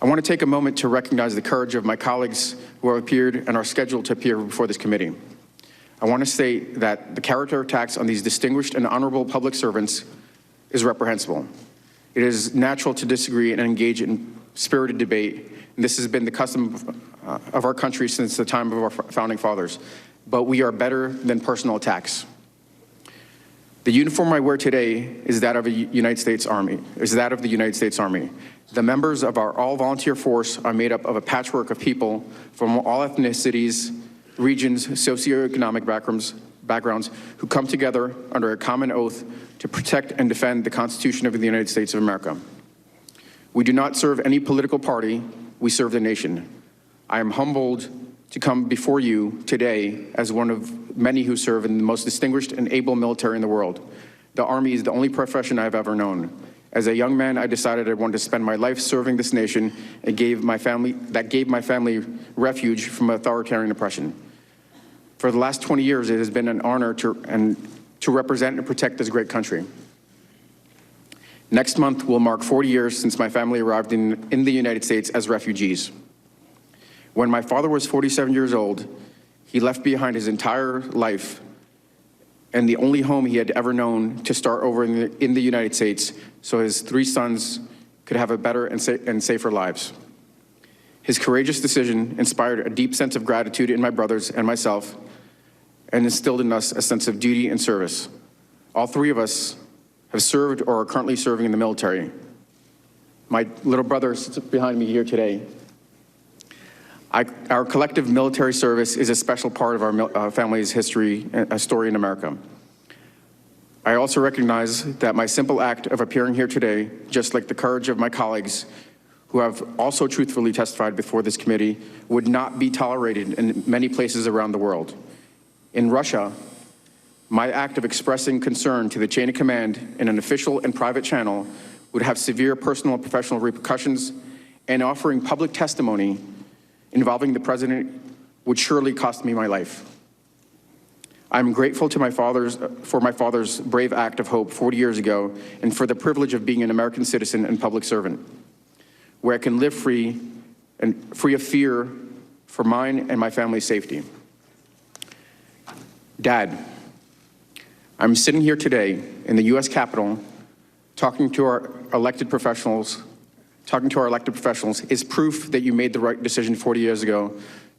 I want to take a moment to recognize the courage of my colleagues who have appeared and are scheduled to appear before this committee. I want to state that the character attacks on these distinguished and honorable public servants is reprehensible. It is natural to disagree and engage in spirited debate, and this has been the custom of our country since the time of our founding fathers. But we are better than personal attacks. The uniform I wear today is that of the United States Army. The members of our all-volunteer force are made up of a patchwork of people from all ethnicities, regions, socioeconomic backgrounds who come together under a common oath to protect and defend the Constitution of the United States of America. We do not serve any political party, we serve the nation. I am humbled to come before you today as one of many who serve in the most distinguished and able military in the world. The Army is the only profession I have ever known. As a young man, I decided I wanted to spend my life serving this nation and gave my family refuge from authoritarian oppression. For the last 20 years, it has been an honor to represent and protect this great country. Next month will mark 40 years since my family arrived in the United States as refugees. When my father was 47 years old, he left behind his entire life and the only home he had ever known to start over in the United States so his 3 sons could have a better and safer lives. His courageous decision inspired a deep sense of gratitude in my brothers and myself and instilled in us a sense of duty and service. All 3 of us have served or are currently serving in the military. My little brother sits behind me here today. Our collective military service is a special part of our family's history, a story in America. I also recognize that my simple act of appearing here today, just like the courage of my colleagues who have also truthfully testified before this committee, would not be tolerated in many places around the world. In Russia, my act of expressing concern to the chain of command in an official and private channel would have severe personal and professional repercussions, and offering public testimony involving the president would surely cost me my life. I'm grateful to for my father's brave act of hope 40 years ago and for the privilege of being an American citizen and public servant, where I can live free of fear for mine and my family's safety. Dad, I'm sitting here today in the US Capitol talking to our elected professionals is proof that you made the right decision 40 years ago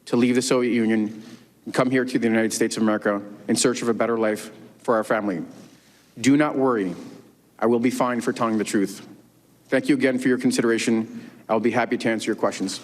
to leave the Soviet Union and come here to the United States of America in search of a better life for our family. Do not worry, I will be fine for telling the truth. Thank you again for your consideration. I'll be happy to answer your questions.